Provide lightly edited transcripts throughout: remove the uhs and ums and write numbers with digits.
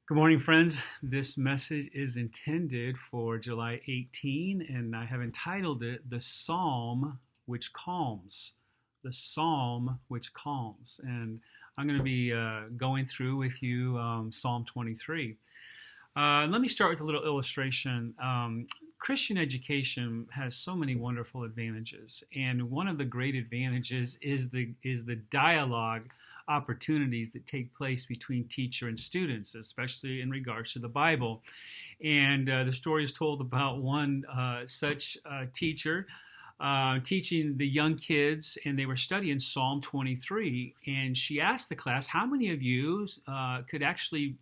Good morning, friends. This message is intended for July 18, and I have entitled it The Psalm Which Calms. The Psalm Which Calms. And I'm going to be going through with you Psalm 23. Let me start with a little illustration. Christian education has so many wonderful advantages, and one of the great advantages is the dialogue opportunities that take place between teacher and students, especially in regards to the Bible. And the story is told about one such teacher teaching the young kids, and they were studying Psalm 23. And she asked the class, "How many of you could actually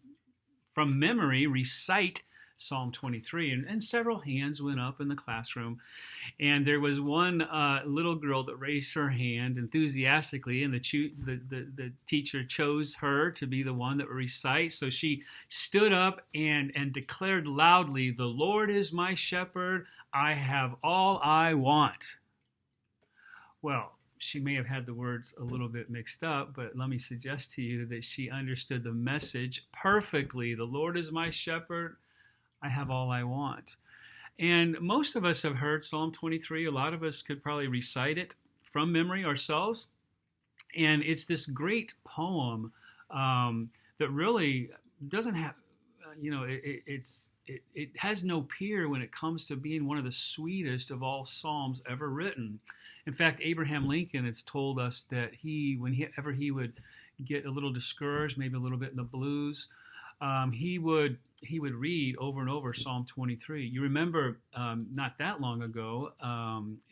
from memory recite Psalm 23?" And several hands went up in the classroom. And there was one little girl that raised her hand enthusiastically, and the teacher chose her to be the one that would recite. So she stood up and declared loudly, "The Lord is my shepherd. I have all I want." Well, she may have had the words a little bit mixed up, but let me suggest to you that she understood the message perfectly. The Lord is my shepherd. I have all I want. And most of us have heard Psalm 23. A lot of us could probably recite it from memory ourselves. And it's this great poem that really doesn't have, it has no peer when it comes to being one of the sweetest of all psalms ever written. In fact, Abraham Lincoln has told us that whenever he would get a little discouraged, maybe a little bit in the blues, he would read over and over Psalm 23. You remember not that long ago,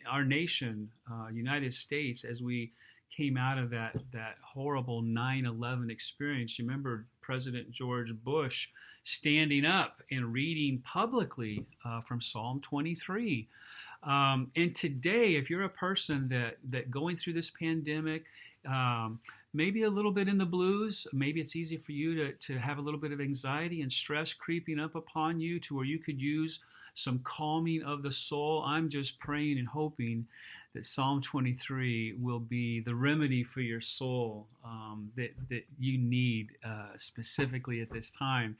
our nation, United States, as we came out of that horrible 9/11 experience, you remember President George Bush standing up and reading publicly from Psalm 23. And today, if you're a person that going through this pandemic, maybe a little bit in the blues, maybe it's easy for you to have a little bit of anxiety and stress creeping up upon you to where you could use some calming of the soul, I'm just praying and hoping that Psalm 23 will be the remedy for your soul that you need specifically at this time.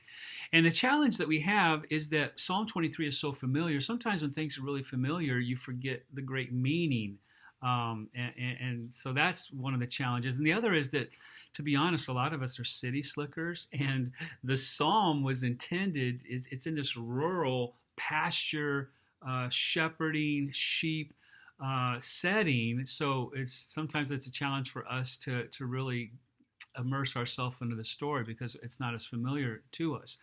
And the challenge that we have is that Psalm 23 is so familiar. Sometimes when things are really familiar, you forget the great meaning. And so that's one of the challenges. And the other is that, to be honest, a lot of us are city slickers, and the psalm was intended, it's in this rural pasture, shepherding sheep setting. So sometimes it's a challenge for us to really immerse ourselves into the story because it's not as familiar to us.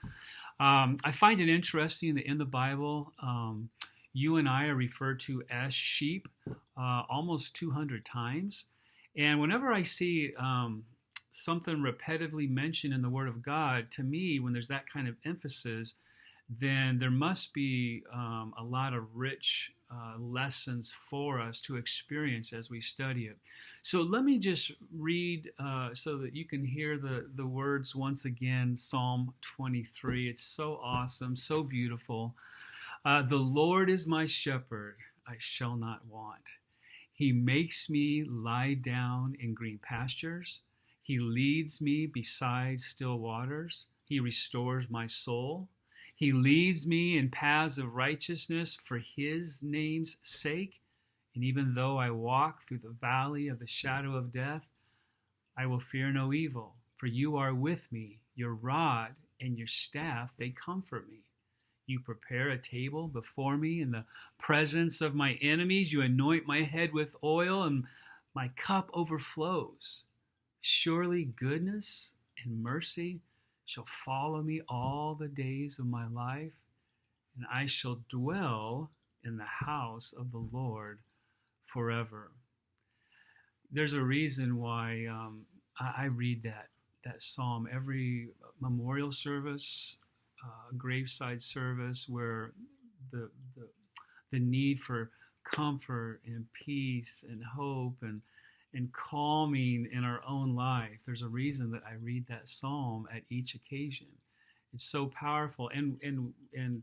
I find it interesting that in the Bible, you and I are referred to as sheep almost 200 times. And whenever I see something repetitively mentioned in the Word of God, to me, when there's that kind of emphasis, then there must be a lot of rich lessons for us to experience as we study it. So let me just read so that you can hear the words once again, Psalm 23. It's so awesome, so beautiful. The Lord is my shepherd, I shall not want. He makes me lie down in green pastures. He leads me beside still waters. He restores my soul. He leads me in paths of righteousness for his name's sake. And even though I walk through the valley of the shadow of death, I will fear no evil, for you are with me. Your rod and your staff, they comfort me. You prepare a table before me in the presence of my enemies. You anoint my head with oil, and my cup overflows. Surely goodness and mercy shall follow me all the days of my life, and I shall dwell in the house of the Lord forever. There's a reason why I read that psalm every memorial service, graveside service, where the need for comfort and peace and hope and calming in our own life. There's a reason that I read that psalm at each occasion. It's so powerful. And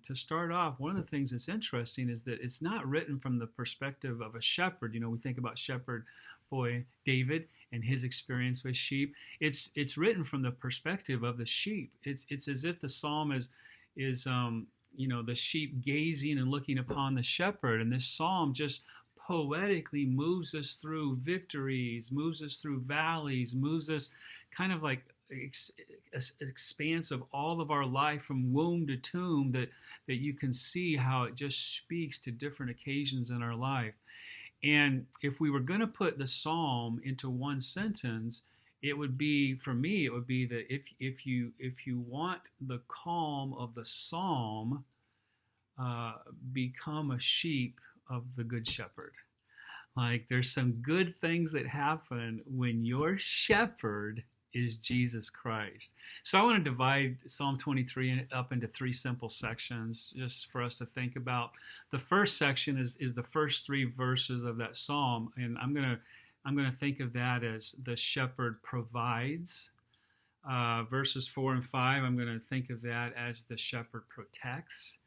to start off, one of the things that's interesting is that it's not written from the perspective of a shepherd. You know, we think about shepherd boy David, and his experience with sheep. It's written from the perspective of the sheep. It's as if the psalm is the sheep gazing and looking upon the shepherd, and this psalm just poetically moves us through victories, moves us through valleys, moves us kind of like expanse of all of our life from womb to tomb, that you can see how it just speaks to different occasions in our life. And if we were going to put the psalm into one sentence, it would be, for me, it would be that if you want the calm of the psalm, become a sheep of the Good Shepherd. Like, there's some good things that happen when your shepherd is Jesus Christ. So I want to divide Psalm 23 up into three simple sections just for us to think about. The first section is the first three verses of that psalm, and I'm going to think of that as the shepherd provides. Verses 4 and 5, I'm going to think of that as the shepherd protects.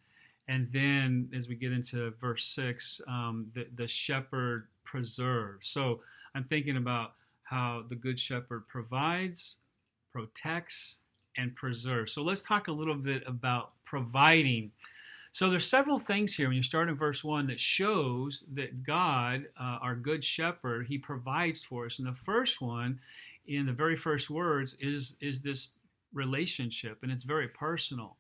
And then as we get into verse 6, the shepherd preserves. So I'm thinking about how the Good Shepherd provides, protects, and preserves. So let's talk a little bit about providing. So there's several things here when you start in verse 1 that shows that God, our Good Shepherd, he provides for us. And the first one, in the very first words, is this relationship, and it's very personal.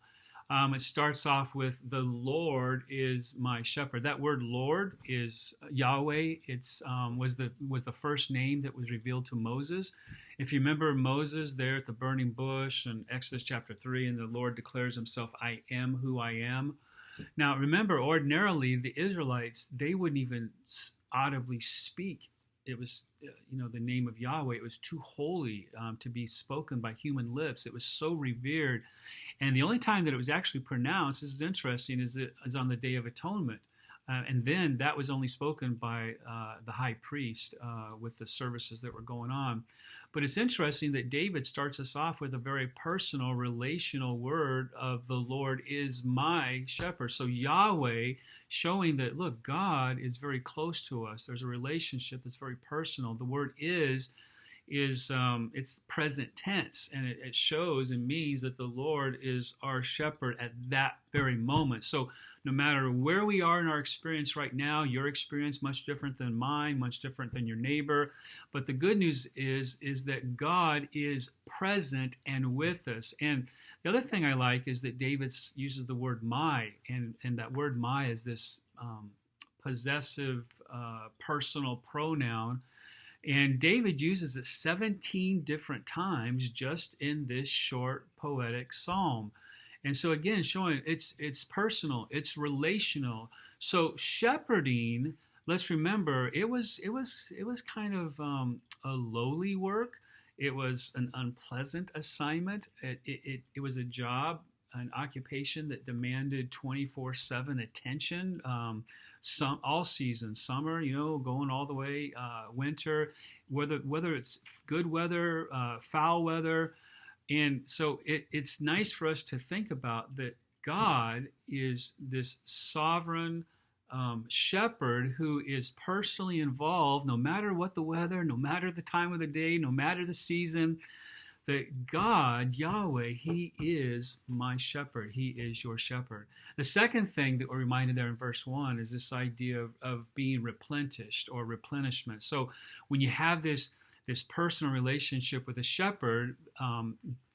It starts off with, the Lord is my shepherd. That word Lord is Yahweh. It's was the first name that was revealed to Moses. If you remember Moses there at the burning bush in Exodus chapter 3, and the Lord declares himself, I am who I am. Now remember, ordinarily the Israelites, they wouldn't even audibly speak. It was, the name of Yahweh. It was too holy to be spoken by human lips. It was so revered. And the only time that it was actually pronounced, this is interesting, is on the Day of Atonement. And then that was only spoken by the high priest with the services that were going on. But it's interesting that David starts us off with a very personal, relational word of, the Lord is my shepherd. So Yahweh, showing that, look, God is very close to us. There's a relationship that's very personal. The word is it's present tense, and it shows and means that the Lord is our shepherd at that very moment. So no matter where we are in our experience right now, your experience much different than mine, much different than your neighbor, but the good news is that God is present and with us. And the other thing I like is that David uses the word my, and that word my is this possessive personal pronoun. And David uses it 17 different times just in this short poetic psalm. And so again, showing it's personal, it's relational. So shepherding, let's remember, it was kind of a lowly work. It was an unpleasant assignment. It was a job, an occupation that demanded 24/7 attention. All seasons, summer, going all the way, winter, whether it's good weather, foul weather. And so it's nice for us to think about that God is this sovereign shepherd who is personally involved no matter what the weather, no matter the time of the day, no matter the season. That God, Yahweh, he is my shepherd. He is your shepherd. The second thing that we're reminded there in verse 1 is this idea of being replenished or replenishment. So when you have this personal relationship with a shepherd,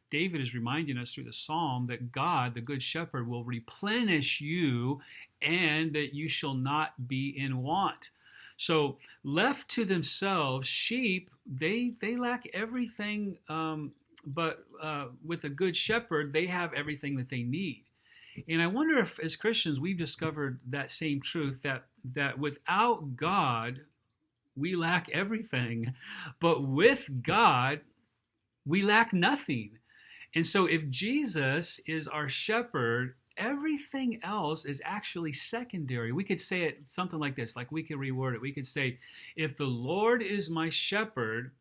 David is reminding us through the psalm that God, the good shepherd, will replenish you and that you shall not be in want. So left to themselves, sheep, they lack everything, but with a good shepherd, they have everything that they need. And I wonder if, as Christians, we've discovered that same truth, that without God, we lack everything, but with God, we lack nothing. And so if Jesus is our shepherd, everything else is actually secondary. We could say it something like this, like we could reword it. We could say, if the Lord is my shepherd,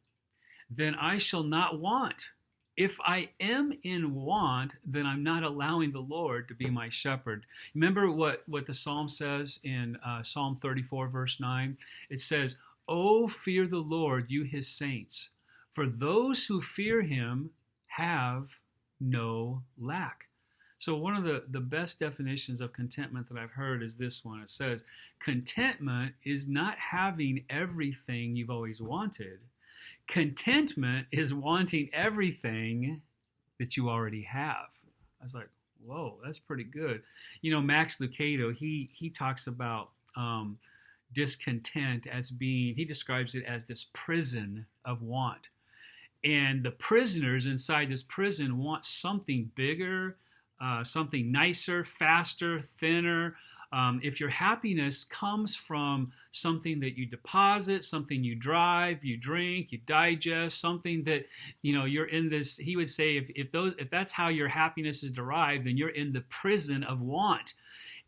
then I shall not want. If I am in want, then I'm not allowing the Lord to be my shepherd. Remember what the psalm says in Psalm 34, verse 9? It says, "Oh, fear the Lord, you his saints, For those who fear him have no lack. So one of the best definitions of contentment that I've heard is this one. It says, contentment is not having everything you've always wanted. Contentment is wanting everything that you already have. I was like, whoa, that's pretty good. Max Lucado, he talks about discontent as being, he describes it as this prison of want. And the prisoners inside this prison want something bigger, something nicer, faster, thinner. If your happiness comes from something that you deposit, something you drive, you drink, you digest, something that, you're in this, he would say, if that's how your happiness is derived, then you're in the prison of want.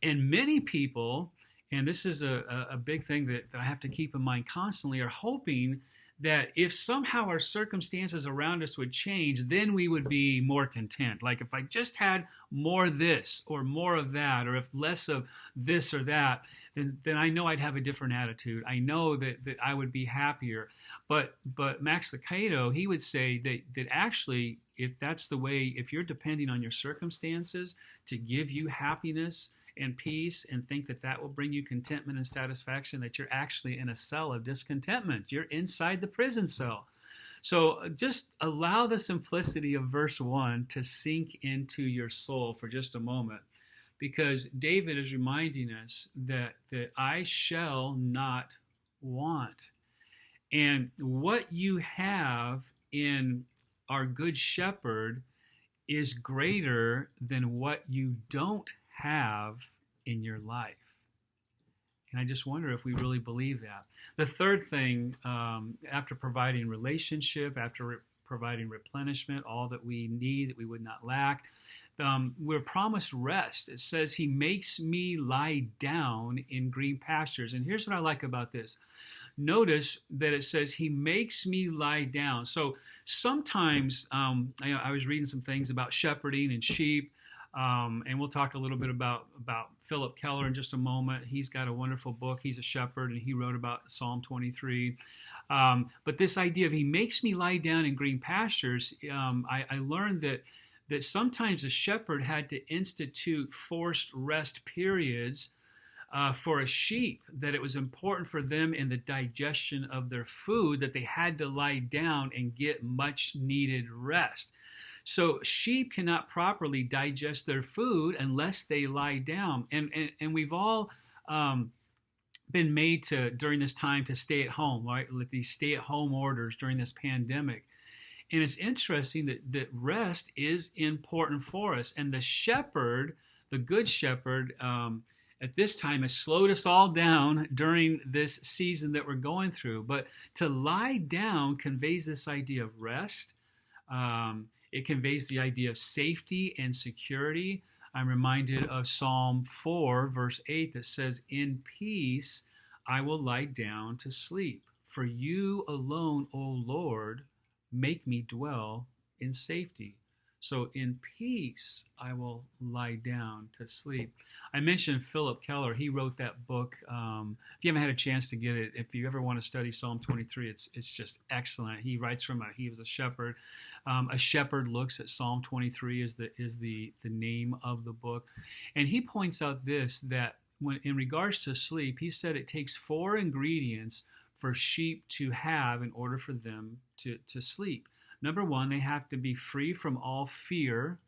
And many people, and this is a big thing that I have to keep in mind constantly, are hoping that if somehow our circumstances around us would change, then we would be more content. Like if I just had more this or more of that, or if less of this or that, then I know I'd have a different attitude. I know that I would be happier. But Max Lucado, he would say that actually, if that's the way, if you're depending on your circumstances to give you happiness and peace and think that will bring you contentment and satisfaction, that you're actually in a cell of discontentment. You're inside the prison cell. So just allow the simplicity of verse 1 to sink into your soul for just a moment, because David is reminding us that I shall not want. And what you have in our good shepherd is greater than what you don't have in your life. And I just wonder if we really believe that. The third thing, after providing relationship, after providing replenishment, all that we need, that we would not lack, we're promised rest. It says, he makes me lie down in green pastures. And here's what I like about this. Notice that it says, he makes me lie down. So sometimes, I was reading some things about shepherding and sheep, and we'll talk a little bit about Philip Keller in just a moment. He's got a wonderful book. He's a shepherd, and he wrote about Psalm 23. But this idea of he makes me lie down in green pastures, I learned that sometimes a shepherd had to institute forced rest periods for a sheep, that it was important for them in the digestion of their food that they had to lie down and get much needed rest. So sheep cannot properly digest their food unless they lie down. And we've all been made to, during this time, to stay at home, right? With these stay-at-home orders during this pandemic. And it's interesting that rest is important for us. And the shepherd, the good shepherd, at this time has slowed us all down during this season that we're going through. But to lie down conveys this idea of rest. It conveys the idea of safety and security. I'm reminded of Psalm 4, verse 8, that says, in peace I will lie down to sleep. For you alone, O Lord, make me dwell in safety. So in peace I will lie down to sleep. I mentioned Philip Keller. He wrote that book. If you haven't had a chance to get it, if you ever want to study Psalm 23, it's just excellent. He writes he was a shepherd. A shepherd looks at Psalm 23 is the name of the book. And he points out that when in regards to sleep, he said it takes 4 ingredients for sheep to have in order for them to sleep. Number 1, they have to be free from all fear.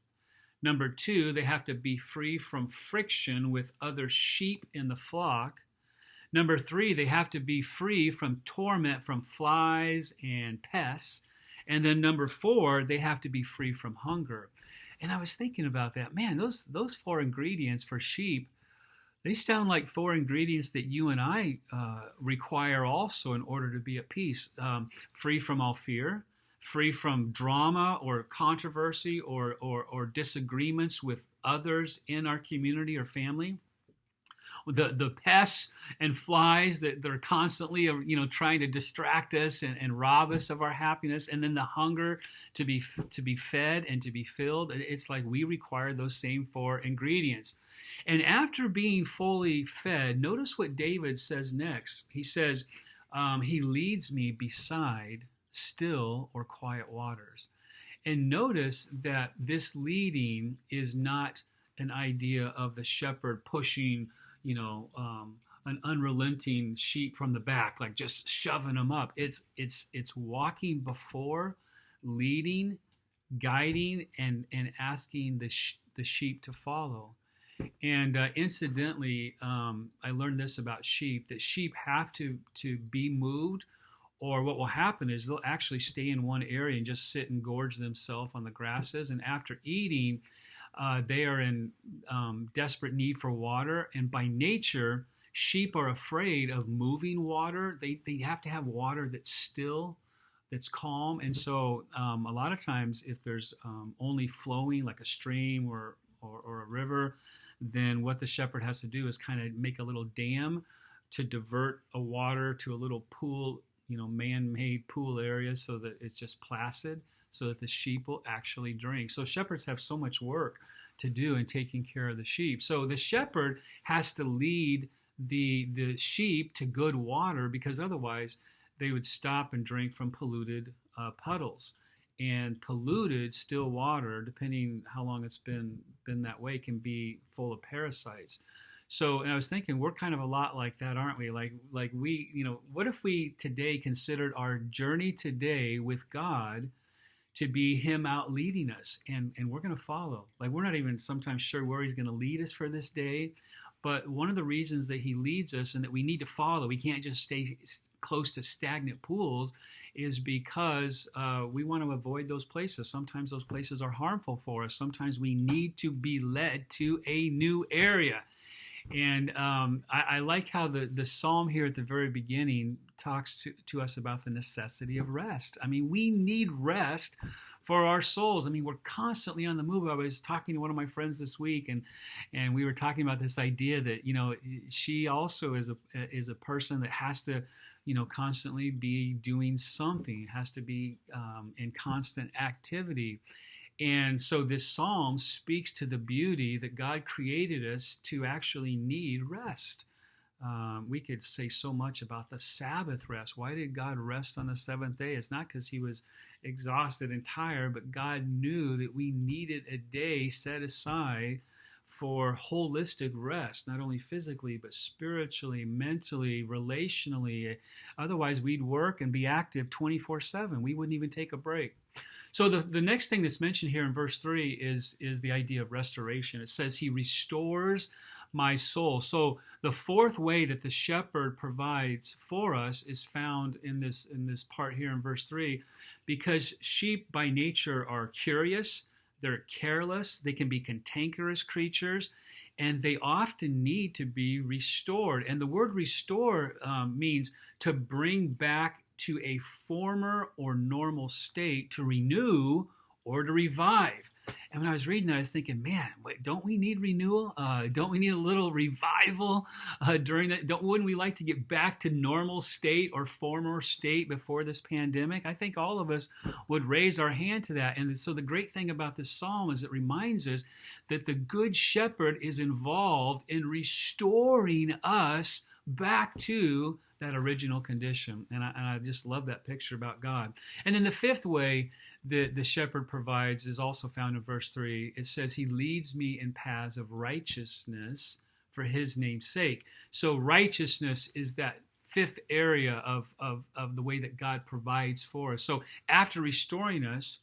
Number 2, they have to be free from friction with other sheep in the flock. Number 3, they have to be free from torment from flies and pests. And then number 4, they have to be free from hunger. And I was thinking about that. Man, those 4 ingredients for sheep, they sound like 4 ingredients that you and I require also in order to be at peace. Free from all fear, free from drama or controversy or disagreements with others in our community or family. The pests and flies that are constantly trying to distract us and rob us of our happiness, and then the hunger to be fed and to be filled. It's like we require those same 4 ingredients. And after being fully fed, notice what David says next. He says, he leads me beside still or quiet waters. And notice that this leading is not an idea of the shepherd pushing, an unrelenting sheep from the back, like just shoving them up. It's walking before, leading, guiding, and asking the sheep to follow. And incidentally, I learned this about sheep, that sheep have to be moved, or what will happen is they'll actually stay in one area and just sit and gorge themselves on the grasses. And after eating, they are in desperate need for water. And by nature, sheep are afraid of moving water. They have to have water that's still, that's calm. And so a lot of times, if there's only flowing, like a stream or a river, then what the shepherd has to do is kind of make a little dam to divert a water to a little pool, man-made pool area, so that it's just placid, so that the sheep will actually drink. So shepherds have so much work to do in taking care of the sheep. So the shepherd has to lead the sheep to good water, because otherwise they would stop and drink from polluted puddles. And polluted still water, depending how long it's been that way, can be full of parasites. So, and I was thinking, we're kind of a lot like that, aren't we? Like we, what if we today considered our journey today with God to be Him out leading us, and we're going to follow. Like, we're not even sometimes sure where He's going to lead us for this day, but one of the reasons that He leads us and that we need to follow, we can't just stay close to stagnant pools, is because we want to avoid those places. Sometimes those places are harmful for us. Sometimes we need to be led to a new area. And I like how the psalm here at the very beginning talks to us about the necessity of rest. I mean, we need rest for our souls. I mean, we're constantly on the move. I was talking to one of my friends this week, and we were talking about this idea that, she also is a person that has to, constantly be doing something, has to be in constant activity. And so this psalm speaks to the beauty that God created us to actually need rest. We could say so much about the Sabbath rest. Why did God rest on the seventh day? It's not because He was exhausted and tired, but God knew that we needed a day set aside for holistic rest, not only physically, but spiritually, mentally, relationally. Otherwise, we'd work and be active 24/7. We wouldn't even take a break. So the next thing that's mentioned here in verse 3 is the idea of restoration. It says He restores my soul. So the fourth way that the shepherd provides for us is found in this part here in verse 3, because sheep by nature are curious, they're careless, they can be cantankerous creatures, and they often need to be restored. And the word restore means to bring back to a former or normal state, to renew or to revive. And when I was reading that, I was thinking, man, wait, don't we need renewal? Don't we need a little revival during that? Wouldn't we like to get back to normal state or former state before this pandemic? I think all of us would raise our hand to that. And so the great thing about this psalm is it reminds us that the Good Shepherd is involved in restoring us back to that original condition. And I just love that picture about God. And then the fifth way the shepherd provides is also found in verse 3. It says He leads me in paths of righteousness for His name's sake. So righteousness is that fifth area of the way that God provides for us. So after restoring us,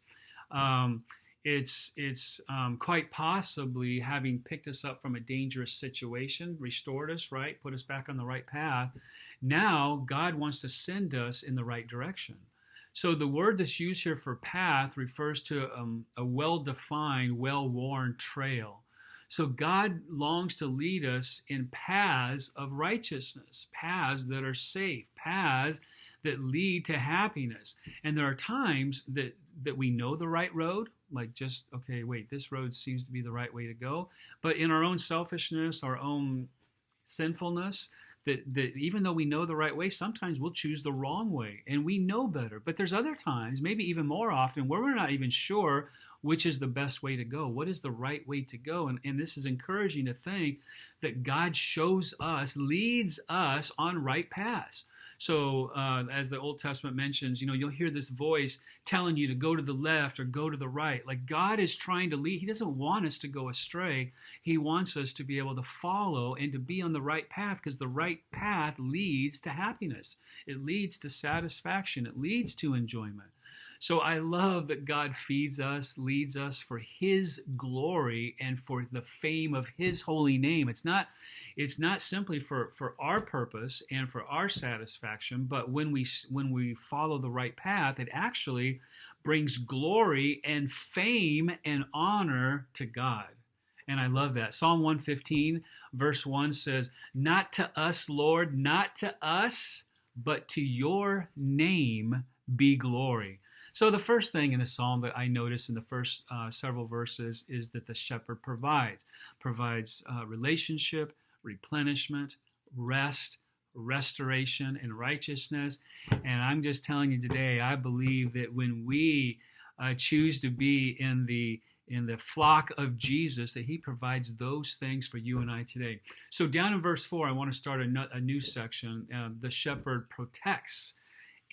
it's quite possibly having picked us up from a dangerous situation, restored us, right, put us back on the right path. Now God wants to send us in the right direction. So the word that's used here for path refers to a well-defined, well-worn trail. So God longs to lead us in paths of righteousness, paths that are safe, paths that lead to happiness. And there are times that we know the right road, like just, okay, wait, this road seems to be the right way to go. But in our own selfishness, our own sinfulness, that even though we know the right way, sometimes we'll choose the wrong way, and we know better. But there's other times, maybe even more often, where we're not even sure which is the best way to go. What is the right way to go? And this is encouraging to think that God shows us, leads us on right paths. So as the Old Testament mentions, you'll hear this voice telling you to go to the left or go to the right. Like God is trying to lead. He doesn't want us to go astray. He wants us to be able to follow and to be on the right path, because the right path leads to happiness. It leads to satisfaction. It leads to enjoyment. So I love that God feeds us, leads us for His glory and for the fame of His holy name. It's not simply for our purpose and for our satisfaction, but when we follow the right path, it actually brings glory and fame and honor to God. And I love that. Psalm 115, verse 1 says, "Not to us, Lord, not to us, but to your name be glory." So the first thing in the psalm that I notice in the first several verses is that the shepherd provides relationship, replenishment, rest, restoration, and righteousness. And I'm just telling you today, I believe that when we choose to be in the flock of Jesus, that He provides those things for you and I today. So down in verse 4, I want to start a new section. The shepherd protects.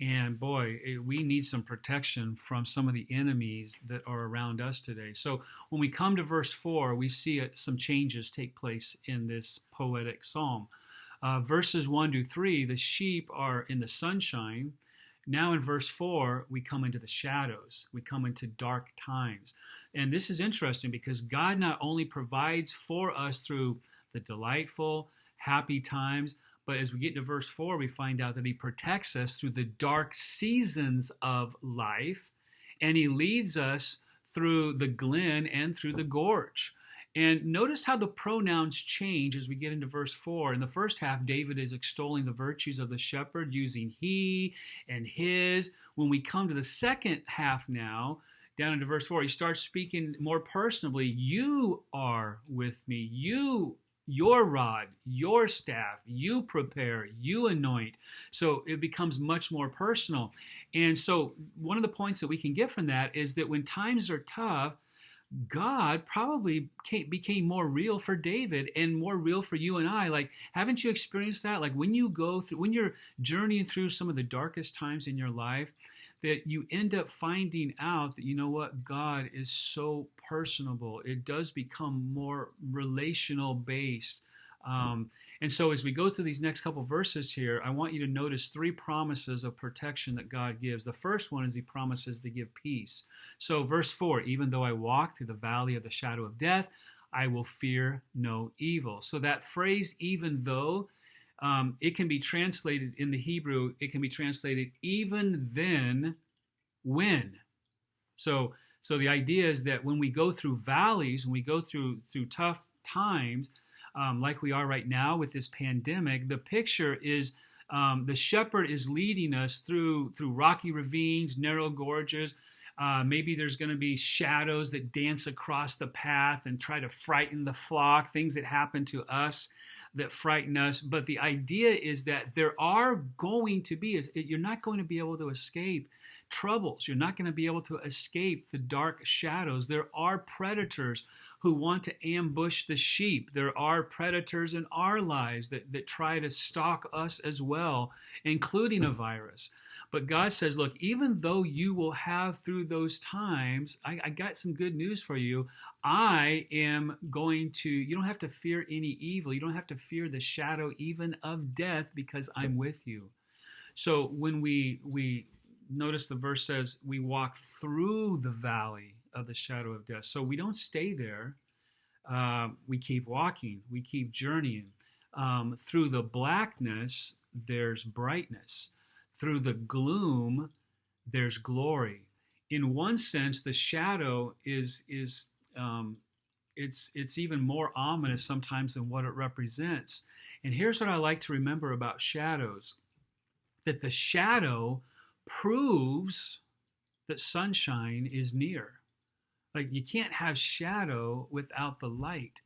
And boy, we need some protection from some of the enemies that are around us today. So when we come to verse 4, we see some changes take place in this poetic psalm. Verses 1 to 3, the sheep are in the sunshine. Now in verse 4, we come into the shadows. We come into dark times. And this is interesting because God not only provides for us through the delightful, happy times, but as we get into verse 4, we find out that He protects us through the dark seasons of life, and He leads us through the glen and through the gorge. And notice how the pronouns change as we get into verse 4. In the first half, David is extolling the virtues of the shepherd using he and his. When we come to the second half now, down into verse 4, he starts speaking more personally. You are with me. Your rod, your staff, you prepare, you anoint. So it becomes much more personal. And so one of the points that we can get from that is that when times are tough, God probably became more real for David and more real for you and I. Like, haven't you experienced that? Like when you're journeying through some of the darkest times in your life, that you end up finding out that, you know what, God is so personable. It does become more relational based. And so as we go through these next couple verses here, I want you to notice three promises of protection that God gives. The first one is He promises to give peace. So verse 4, even though I walk through the valley of the shadow of death, I will fear no evil. So that phrase, even though, it can be translated in the Hebrew, it can be translated even then, when. So the idea is that when we go through valleys, when we go through tough times, like we are right now with this pandemic, the picture is the shepherd is leading us through rocky ravines, narrow gorges. Maybe there's going to be shadows that dance across the path and try to frighten the flock, things that happen to us that frighten us. But the idea is that there are going to be, you're not going to be able to escape troubles. You're not going to be able to escape the dark shadows. There are predators who want to ambush the sheep. There are predators in our lives that try to stalk us as well, including a virus. But God says, look, even though you will have through those times, I got some good news for you. I am going to, you don't have to fear any evil. You don't have to fear the shadow even of death, because I'm with you. So when we notice the verse says we walk through the valley of the shadow of death. So we don't stay there. We keep walking. We keep journeying. Through the blackness, there's brightness. Through the gloom, there's glory. In one sense, the shadow is it's even more ominous sometimes than what it represents. And here's what I like to remember about shadows: that the shadow proves that sunshine is near. Like, you can't have shadow without the light.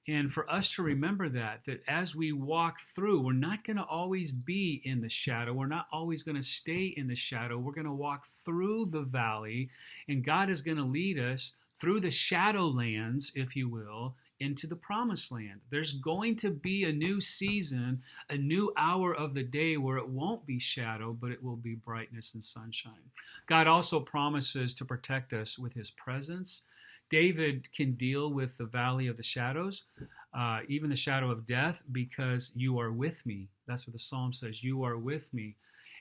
And for us to remember that as we walk through, we're not going to always be in the shadow. We're not always going to stay in the shadow. We're going to walk through the valley, and God is going to lead us through the shadowlands, if you will, into the promised land. There's going to be a new season, a new hour of the day where it won't be shadow, but it will be brightness and sunshine. God also promises to protect us with his presence. David can deal with the valley of the shadows, even the shadow of death, because you are with me. That's what the psalm says, you are with me.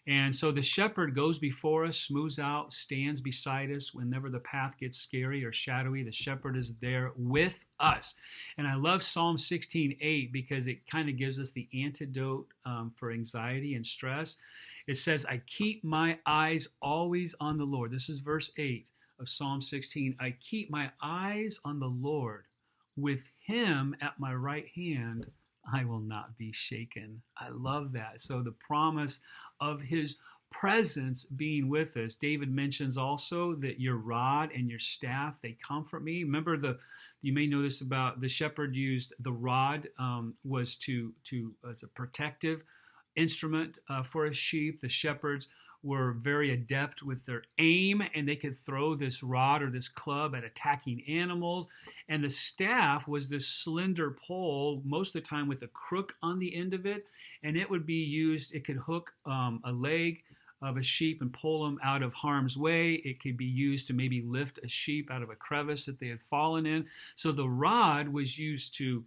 And so the shepherd goes before us, smooths out, stands beside us whenever the path gets scary or shadowy. The shepherd is there with us. And I love Psalm 16:8 because it kind of gives us the antidote for anxiety and stress. It says, I keep my eyes always on the Lord. This is verse 8 of Psalm 16. I keep my eyes on the Lord. With him at my right hand, I will not be shaken. I love that. So the promise of his presence being with us. David mentions also that your rod and your staff, they comfort me. Remember, you may know this about the shepherd used the rod was as a protective instrument for his sheep. The shepherds were very adept with their aim, and they could throw this rod or this club at attacking animals. And the staff was this slender pole, most of the time with a crook on the end of it, and it would be used, it could hook a leg of a sheep and pull them out of harm's way. It could be used to maybe lift a sheep out of a crevice that they had fallen in. So the rod was used to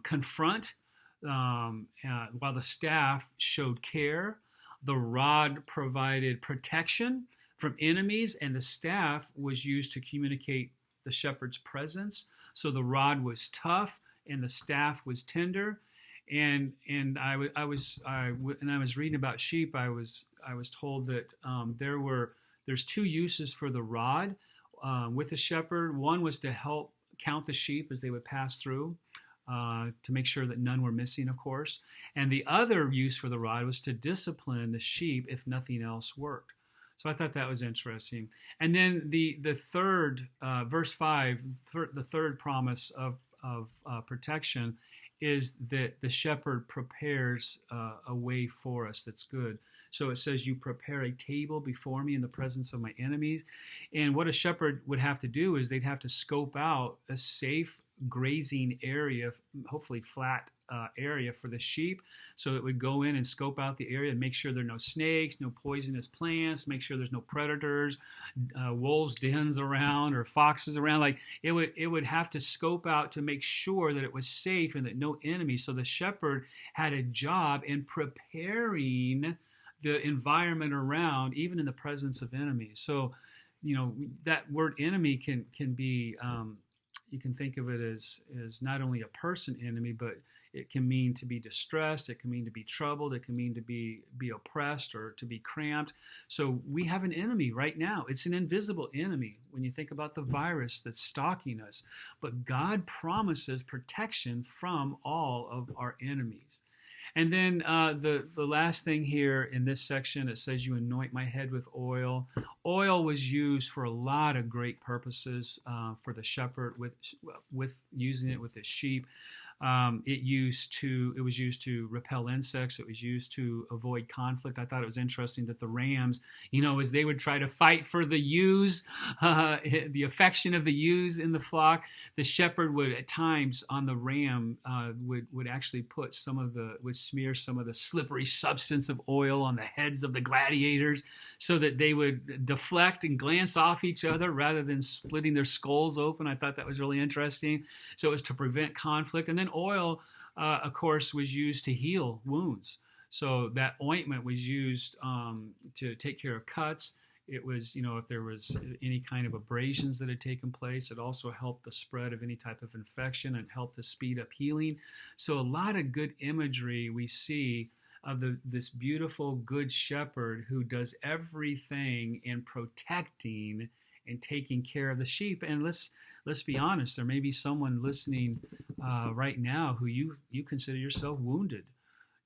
confront, while the staff showed care. The rod provided protection from enemies, and the staff was used to communicate the shepherd's presence. So the rod was tough, and the staff was tender. And I was reading about sheep. I was told that there's two uses for the rod with the shepherd. One was to help count the sheep as they would pass through. To make sure that none were missing, of course. And the other use for the rod was to discipline the sheep if nothing else worked. So I thought that was interesting. And then the third, verse 5, the third promise of protection is that the shepherd prepares a way for us that's good. So it says, you prepare a table before me in the presence of my enemies. And what a shepherd would have to do is they'd have to scope out a safe grazing area, hopefully flat area for the sheep. So it would go in and scope out the area and make sure there are no snakes, no poisonous plants, make sure there's no predators, wolves' dens around or foxes around. Like it would have to scope out to make sure that it was safe and that no enemy. So the shepherd had a job in preparing the environment around, even in the presence of enemies. So, that word enemy can be, you can think of it as not only a person enemy, but it can mean to be distressed, it can mean to be troubled, it can mean to be oppressed or to be cramped. So we have an enemy right now. It's an invisible enemy when you think about the virus that's stalking us. But God promises protection from all of our enemies. And then the last thing here in this section, it says, you anoint my head with oil. Oil was used for a lot of great purposes for the shepherd with using it with his sheep. It was used to repel insects. It was used to avoid conflict. I thought it was interesting that the rams, as they would try to fight for the ewes, the affection of the ewes in the flock, the shepherd would at times on the ram would actually would smear some of the slippery substance of oil on the heads of the gladiators so that they would deflect and glance off each other rather than splitting their skulls open. I thought that was really interesting. So it was to prevent conflict. And then oil, of course, was used to heal wounds. So that ointment was used to take care of cuts. It was, if there was any kind of abrasions that had taken place, it also helped the spread of any type of infection and helped to speed up healing. So a lot of good imagery we see of this beautiful good shepherd who does everything in protecting and taking care of the sheep. And let's be honest, there may be someone listening right now who you consider yourself wounded.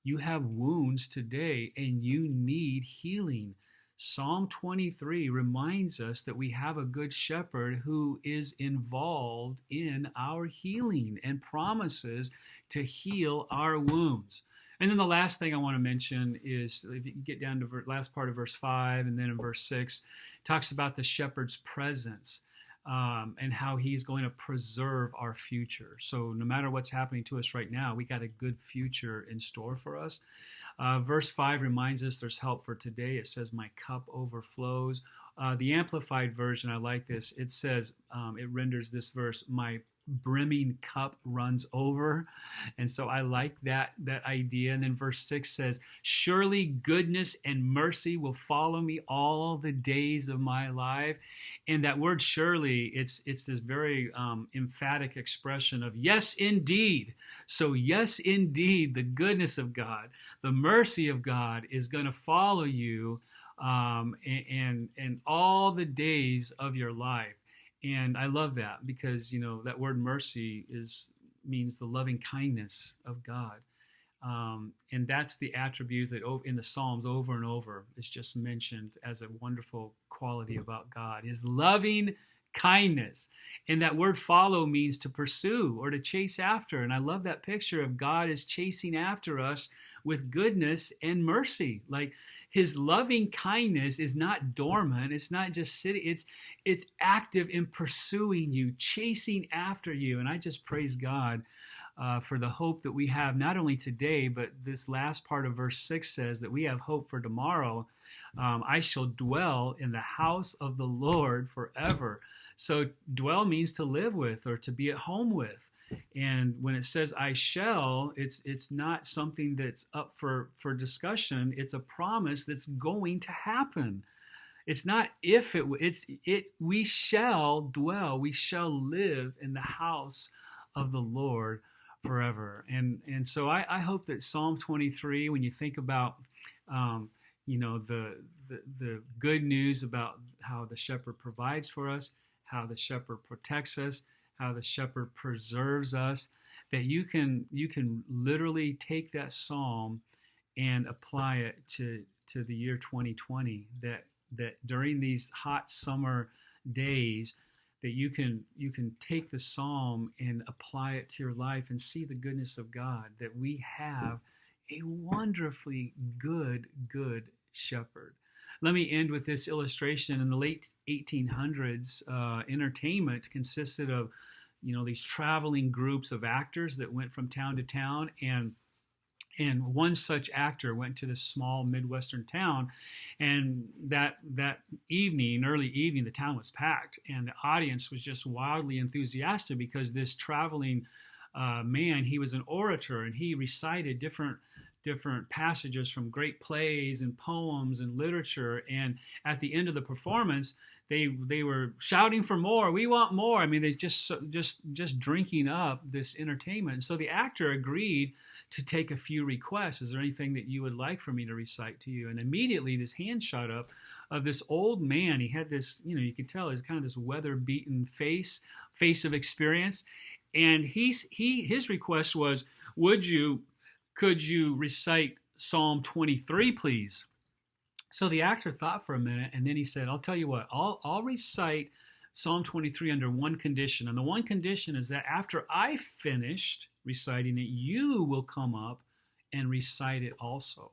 You have wounds today and you need healing. Psalm 23 reminds us that we have a good shepherd who is involved in our healing and promises to heal our wounds. And then the last thing I want to mention is, if you get down to the last part of verse 5 and then in verse 6, talks about the shepherd's presence. and how he's going to preserve our future. So no matter what's happening to us right now, we got a good future in store for us. Verse 5 reminds us there's help for today. It says, my cup overflows. The Amplified Version, I like this. It says, it renders this verse, my brimming cup runs over. And so I like that idea. And then verse 6 says, surely goodness and mercy will follow me all the days of my life. And that word surely, it's this very emphatic expression of yes, indeed. So yes, indeed, the goodness of God, the mercy of God is going to follow you and all the days of your life. And I love that because, that word mercy means the loving kindness of God. And that's the attribute that in the Psalms over and over is just mentioned as a wonderful quality about God, his loving kindness. And that word follow means to pursue or to chase after. And I love that picture of God is chasing after us with goodness and mercy. Like his loving kindness is not dormant. It's not just sitting. It's active in pursuing you, chasing after you. And I just praise God for the hope that we have not only today, but this last part of verse 6 says that we have hope for tomorrow. I shall dwell in the house of the Lord forever. So dwell means to live with or to be at home with. And when it says I shall, it's not something that's up for discussion. It's a promise that's going to happen. It's not if we shall dwell, we shall live in the house of the Lord forever. And so I hope that Psalm 23, when you think about the good news about how the shepherd provides for us, how the shepherd protects us, how the shepherd preserves us, that you can literally take that psalm and apply it to the year 2020, that during these hot summer days that you can take the psalm and apply it to your life and see the goodness of God, that we have a wonderfully good shepherd. Let me end with this illustration. In the late 1800s, entertainment consisted of these traveling groups of actors that went from town to town, and one such actor went to this small Midwestern town, and that early evening, the town was packed, and the audience was just wildly enthusiastic because this traveling man, he was an orator, and he recited different passages from great plays and poems and literature. And at the end of the performance, they were shouting for more. We want more. I mean, they just drinking up this entertainment. And so the actor agreed to take a few requests. Is there anything that you would like for me to recite to you? And immediately this hand shot up of this old man. He had this, you could tell, he's kind of this weather-beaten face of experience. And his request was, could you recite Psalm 23, please? So the actor thought for a minute, and then he said, I'll tell you what, I'll recite Psalm 23 under one condition. And the one condition is that after I finished reciting it, you will come up and recite it also.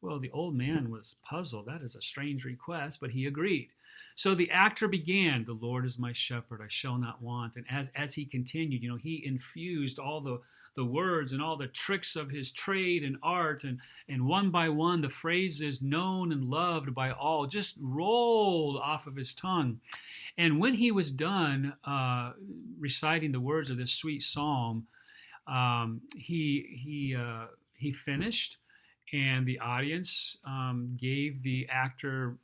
Well, the old man was puzzled. That is a strange request, but he agreed. So the actor began, the Lord is my shepherd, I shall not want. And as he continued, he infused all the words and all the tricks of his trade and art, and one by one the phrases known and loved by all just rolled off of his tongue. And when he was done reciting the words of this sweet psalm, he finished, and the audience gave the actor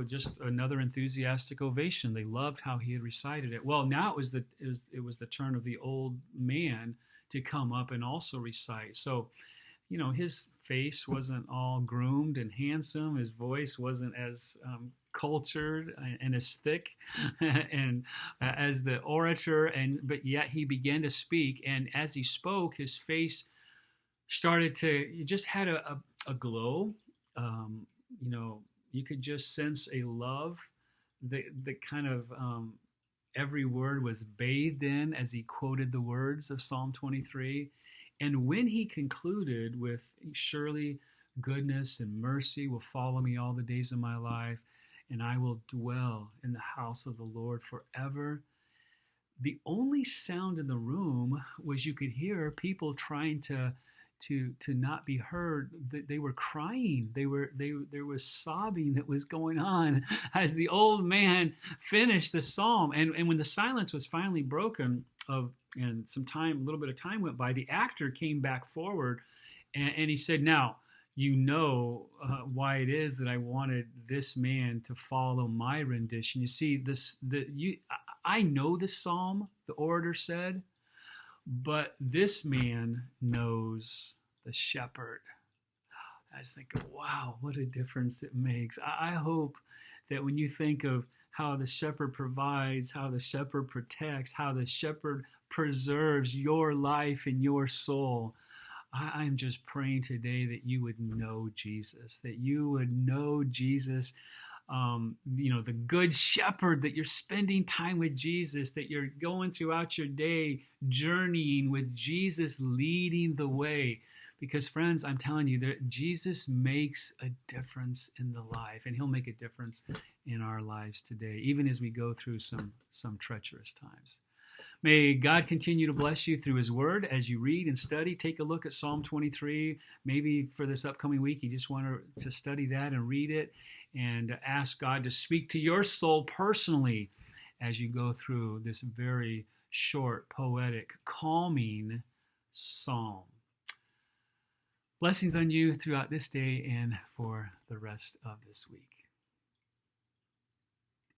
just another enthusiastic ovation. They loved how he had recited it. Well, now it was the turn of the old man to come up and also recite. So, his face wasn't all groomed and handsome. His voice wasn't as cultured and as thick and as the orator, but yet he began to speak. And as he spoke, his face started to, it just had a glow. You could just sense a love that kind of every word was bathed in as he quoted the words of Psalm 23. And when he concluded with, surely goodness and mercy will follow me all the days of my life, and I will dwell in the house of the Lord forever. The only sound in the room was you could hear people trying to not be heard. They were crying. There was sobbing that was going on as the old man finished the psalm. And when the silence was finally broken, and a little bit of time went by, the actor came back forward, and he said, "Now, you know why it is that I wanted this man to follow my rendition. You see, I know this psalm," the orator said, "but this man knows the shepherd." I was thinking, wow, what a difference it makes. I hope that when you think of how the shepherd provides, how the shepherd protects, how the shepherd preserves your life and your soul, I'm just praying today that you would know Jesus, that you would know Jesus, the good shepherd, that you're spending time with Jesus, that you're going throughout your day journeying with Jesus, leading the way. Because friends, I'm telling you that Jesus makes a difference in the life, and he'll make a difference in our lives today, even as we go through some treacherous times. May God continue to bless you through his word as you read and study. Take a look at Psalm 23. Maybe for this upcoming week, you just want to study that and read it and ask God to speak to your soul personally as you go through this very short, poetic, calming psalm. Blessings on you throughout this day and for the rest of this week.